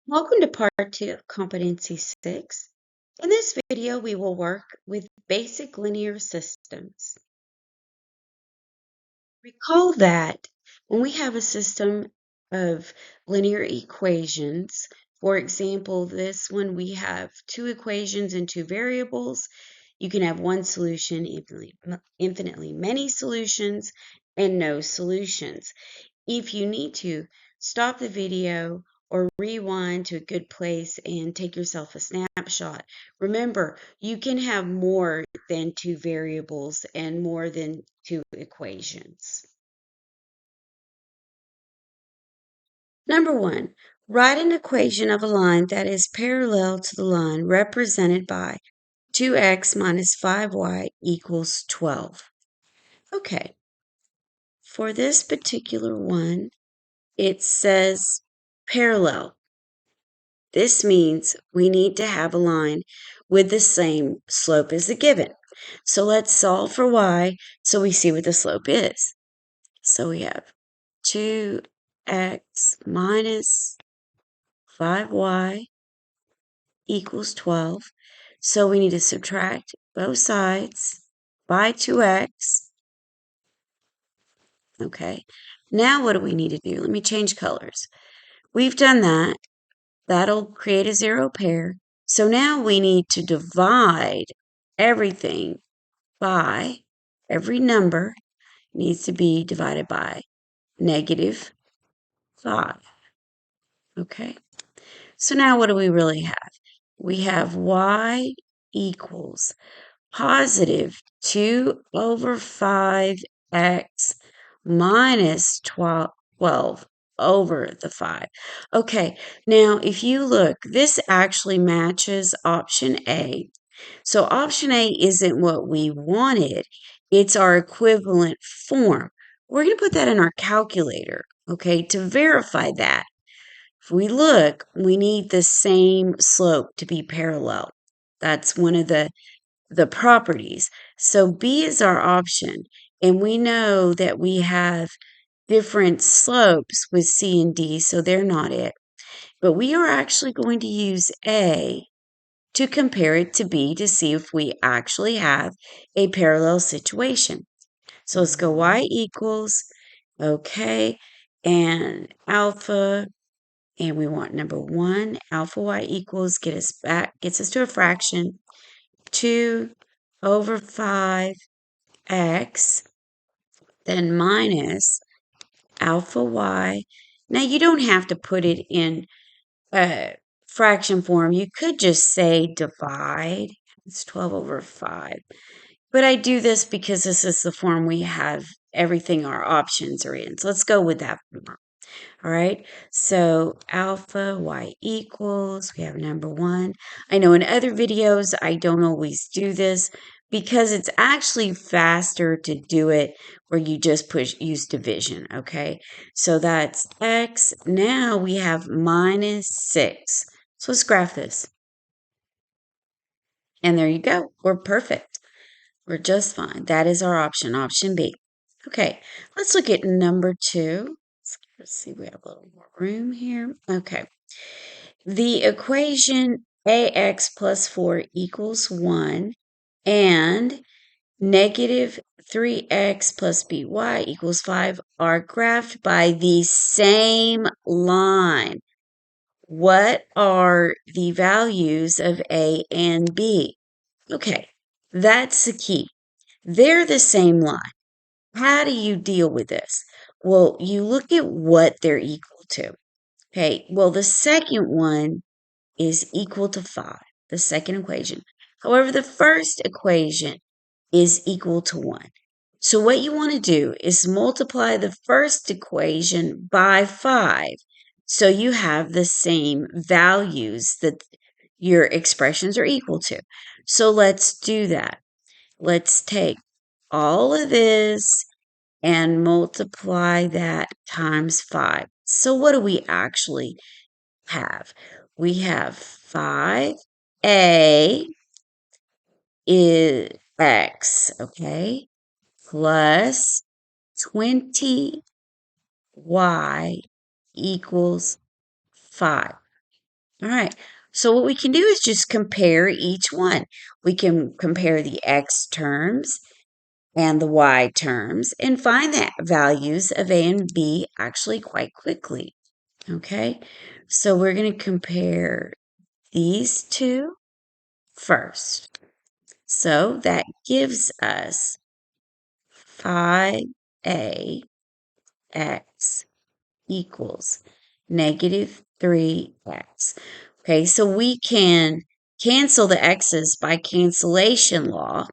Welcome to part 2 of Competency 6. In this video, we will work with basic linear systems. Recall that when we have a system of linear equations, for example, this one we have two equations and two variables. You can have one solution, infinitely many solutions, and no solutions. If you need to, stop the video or rewind to a good place and take yourself a snapshot. Remember, you can have more than two variables and more than two equations. Number 1, write an equation of a line that is parallel to the line represented by 2x minus 5y equals 12. Okay, for this particular one, it says parallel. This means we need to have a line with the same slope as the given. So let's solve for y so we see what the slope is. So we have 2x minus 5y equals 12. So we need to subtract both sides by 2x. Okay. Now what do we need to do? Let me change colors. We've done that. That'll create a zero pair. So now we need to divide everything by, every number needs to be divided by -5. Okay, so now what do we really have? We have y equals positive 2 over 5x minus 12 over the 5. Okay, now if you look, this actually matches option A. So option A isn't what we wanted. It's our equivalent form. We're going to put that in our calculator, okay, to verify that. If we look, we need the same slope to be parallel. That's one of the properties. So B is our option, and we know that we have different slopes with C and D, so they're not it. But we are actually going to use A to compare it to B to see if we actually have a parallel situation. So let's go y equals, okay, and alpha, and we want number 1, alpha y equals, gets us to a fraction, 2 over 5x, then minus alpha y. Now you don't have to put it in fraction form. You could just say divide. It's 12 over 5. But I do this because this is the form we have everything our options are in. So let's go with that form. All right, so alpha y equals, we have number 1. I know in other videos I don't always do this because it's actually faster to do it where you just use division, okay? So that's x. Now we have minus 6. So let's graph this. And there you go. We're perfect. We're just fine. That is our option B. Okay, let's look at number 2. Let's see, we have a little more room here. Okay. The equation ax plus 4 equals 1 and negative 3x plus by equals 5 are graphed by the same line. What are the values of a and b? Okay, that's the key. They're the same line. How do you deal with this? Well, you look at what they're equal to. Okay, well, the second one is equal to 5, the second equation. However, the first equation is equal to 1. So what you want to do is multiply the first equation by 5 so you have the same values that your expressions are equal to. So let's do that. Let's take all of this and multiply that times 5. So what do we actually have? We have 5a is x, okay, plus 20y equals 5. All right. So what we can do is just compare each one. We can compare the x terms and the y terms and find the values of a and b actually quite quickly. Okay. So we're going to compare these two first. So that gives us 5ax equals negative 3x. Okay, so we can cancel the x's by cancellation law.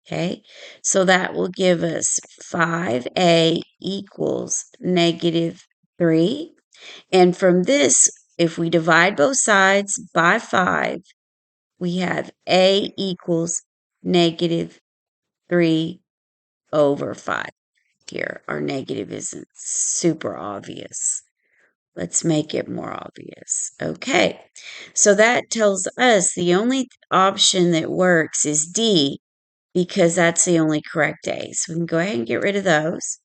Okay, so that will give us 5a equals negative 3. And from this, if we divide both sides by 5, we have a equals negative 3 over 5. Here, our negative isn't super obvious. Let's make it more obvious. Okay, so that tells us the only option that works is D because that's the only correct A. So we can go ahead and get rid of those.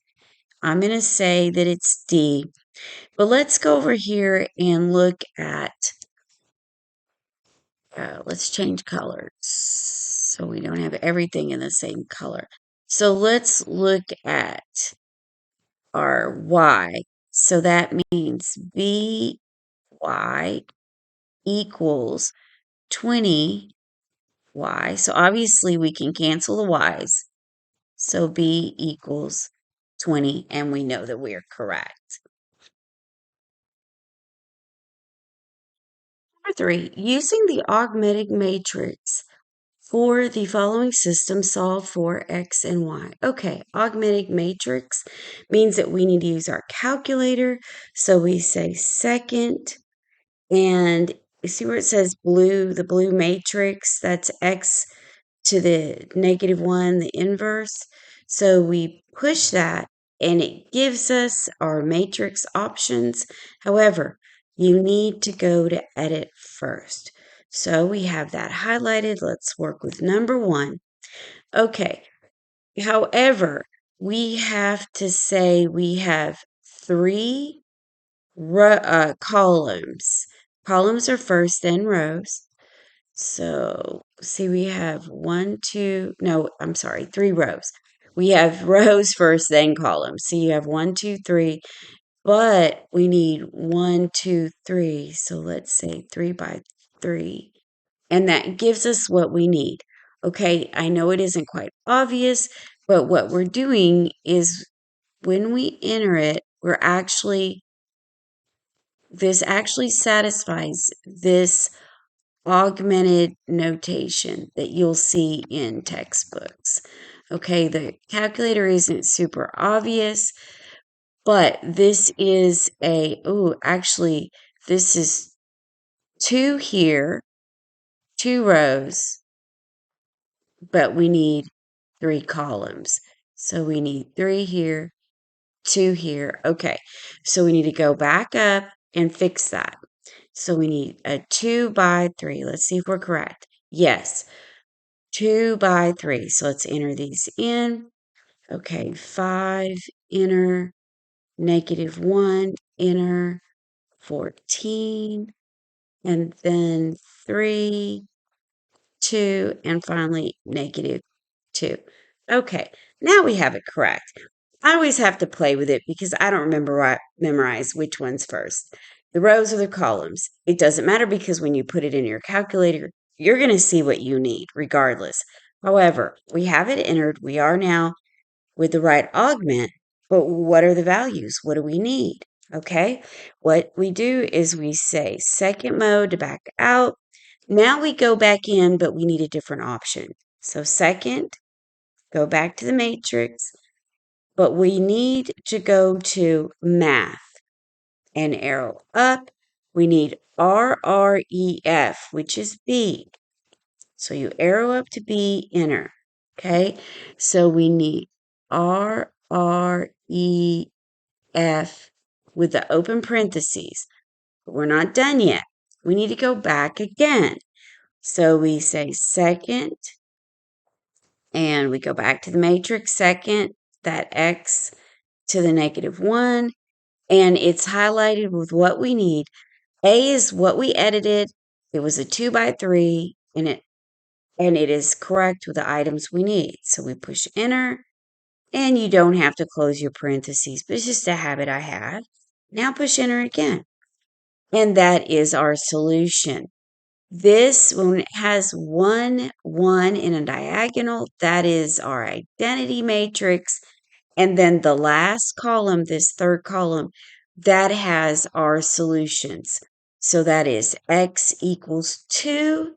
I'm going to say that it's D. But let's go over here and look at, let's change colors so we don't have everything in the same color. So let's look at our Y. So that means BY equals 20y. So obviously we can cancel the y's. So B equals 20, and we know that we are correct. Number 3, using the augmented matrix for the following system, solve for x and y. Okay, augmented matrix means that we need to use our calculator. So we say second, and you see where it says blue, the blue matrix, that's x to the -1, the inverse. So we push that and it gives us our matrix options. However, you need to go to edit first. So we have that highlighted. Let's work with number 1. Okay. However, we have to say we have 3 columns. Columns are first, then rows. So, see, we have 1, 2, no, I'm sorry, 3 rows. We have rows first, then columns. So you have 1, 2, 3, but we need 1, 2, 3. So let's say 3 by 3. And that gives us what we need. Okay, I know it isn't quite obvious, but what we're doing is when we enter it, this actually satisfies this augmented notation that you'll see in textbooks. Okay, the calculator isn't super obvious, but this is this is 2 here, 2 rows, but we need 3 columns. So we need 3 here, 2 here. Okay, so we need to go back up and fix that. So we need a 2 by 3. Let's see if we're correct. Yes, 2 by 3. So let's enter these in. Okay, 5, enter, -1, enter, 14, and then 3, 2, and finally -2. Okay, now we have it correct. I always have to play with it because I don't memorize which one's first. The rows or the columns. It doesn't matter because when you put it in your calculator, you're going to see what you need regardless. However, we have it entered. We are now with the right augment, but what are the values? What do we need? Okay, what we do is we say second mode to back out. Now we go back in, but we need a different option. So second, go back to the matrix, but we need to go to math and arrow up. We need RREF, which is B. So you arrow up to B, enter. Okay, so we need RREF with the open parentheses. But we're not done yet. We need to go back again. So we say second, and we go back to the matrix second, that X to the -1, and it's highlighted with what we need. A is what we edited. It was a 2 by 3, and it is correct with the items we need. So we push enter, and you don't have to close your parentheses, but it's just a habit I have. Now push enter again. And that is our solution. This, when it has 1, 1 in a diagonal, that is our identity matrix. And then the last column, this third column, that has our solutions. So that is x equals 2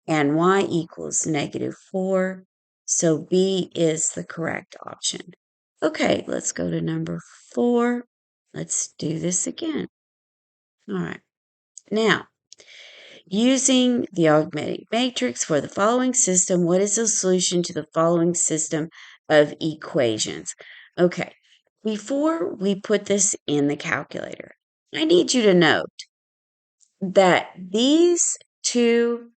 and y equals -4. So B is the correct option. Okay, let's go to number 4. Let's do this again. All right. Now, using the augmented matrix for the following system, what is the solution to the following system of equations? Okay, before we put this in the calculator, I need you to note that these two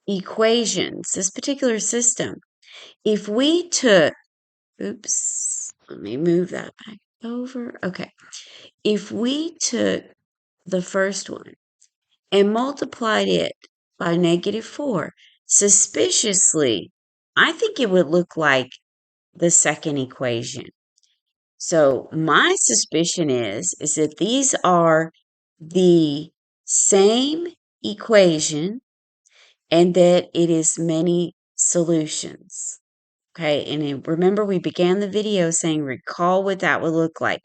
equations, this particular system, if we took, oops, let me move that back over. Okay, if we took the first one and multiplied it by -4, suspiciously, I think it would look like the second equation. So my suspicion is that these are the same equation and that it is many solutions. Okay, and remember we began the video saying recall what that would look like.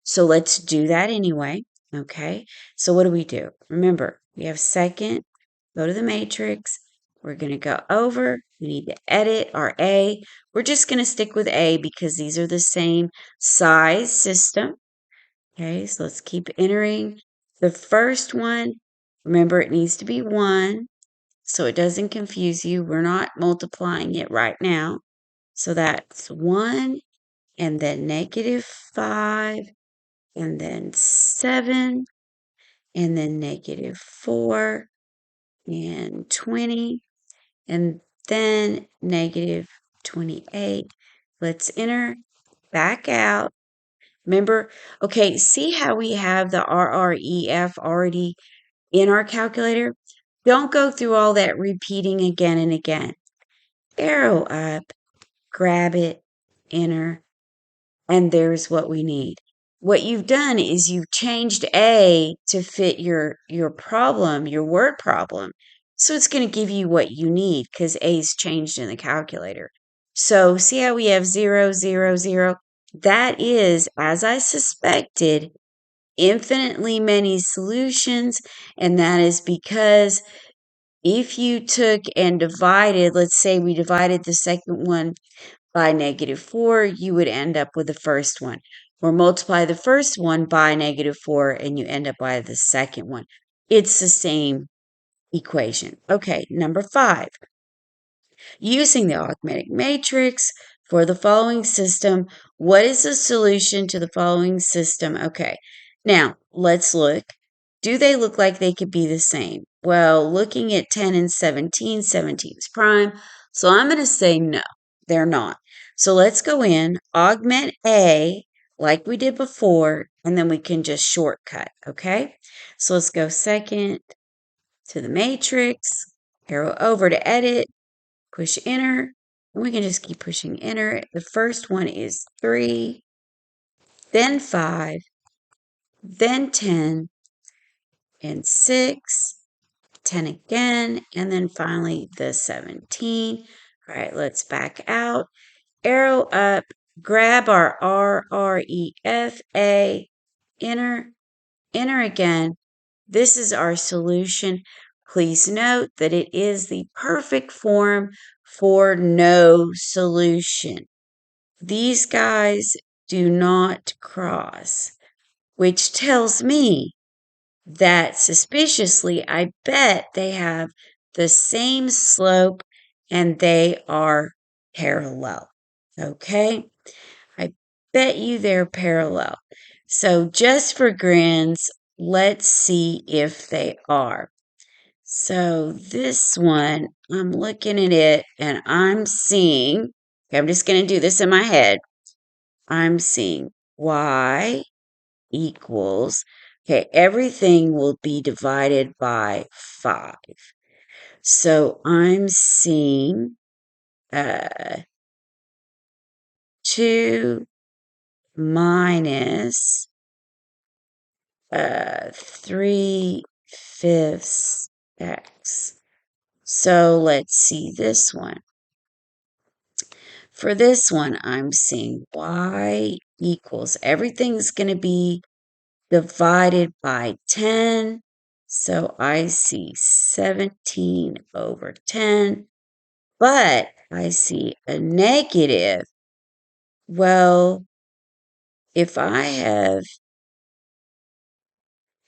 So let's do that anyway. Okay, so what do? Remember, we have second, go to the matrix. We're going to go over. We need to edit our A. We're just going to stick with A because these are the same size system. Okay, so let's keep entering. The first one, remember it needs to be 1 so it doesn't confuse you. We're not multiplying it right now. So that's 1 and then -5 and then 7 and then -4 and 20 and then -28. Let's enter, back out. Remember, okay, see how we have the RREF already in our calculator? Don't go through all that repeating again and again. Arrow up, grab it, enter, and there's what we need. What you've done is you've changed A to fit your problem, your word problem. So it's going to give you what you need because A's changed in the calculator. So see how we have 0, 0, 0? That is, as I suspected, infinitely many solutions. And that is because if you took and divided, let's say we divided the second one by -4, you would end up with the first one. Or multiply the first one by -4 and you end up by the second one. It's the same equation. Okay, number 5. Using the augmented matrix for the following system, what is the solution to the following system? Okay, now let's look. Do they look like they could be the same? Well, looking at 10 and 17, 17 is prime. So I'm going to say no, they're not. So let's go in, augment A like we did before, and then we can just shortcut, okay? So let's go second to the matrix, arrow over to edit, push enter. And we can just keep pushing enter. The first one is 3, then 5, then 10, and 6, 10 again, and then finally the 17. All right, let's back out. Arrow up, grab our RREFA, enter, enter again. This is our solution. Please note that it is the perfect form for no solution. These guys do not cross, which tells me that suspiciously, I bet they have the same slope and they are parallel. Okay? I bet you they're parallel. So just for grins, let's see if they are. So this one, I'm looking at it and I'm seeing, okay, I'm just going to do this in my head. I'm seeing y equals Okay, everything will be divided by 5. So I'm seeing 2 minus 3/5 x. So let's see this one. For this one, I'm seeing y equals, everything's going to be divided by 10. So I see 17/10, but I see a negative. Well, if I have,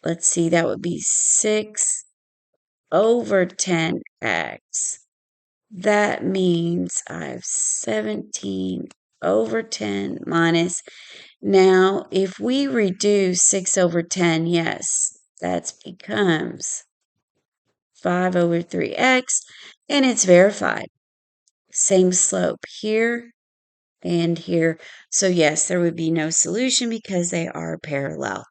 let's see, that would be 6/10x. That means I have 17/10 minus. Now, if we reduce 6/10, yes, that becomes 5/3x, and it's verified. Same slope here and here. So yes, there would be no solution because they are parallel.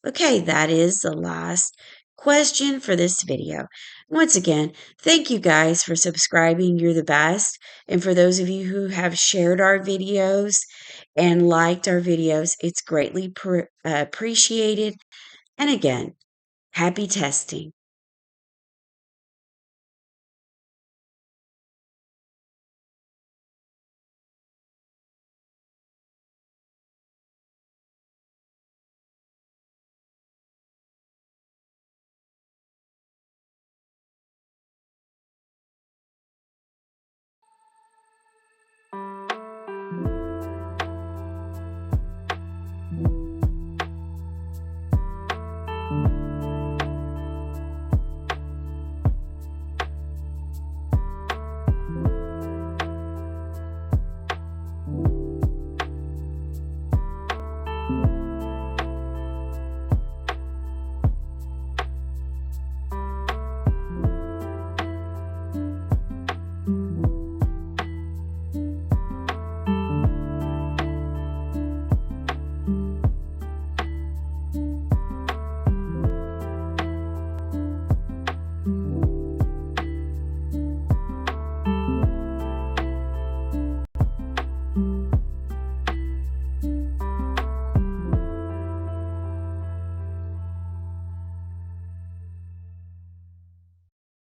Okay, that is the last question for this video. Once again, thank you guys for subscribing. You're the best. And for those of you who have shared our videos and liked our videos, it's greatly appreciated. And again, happy testing.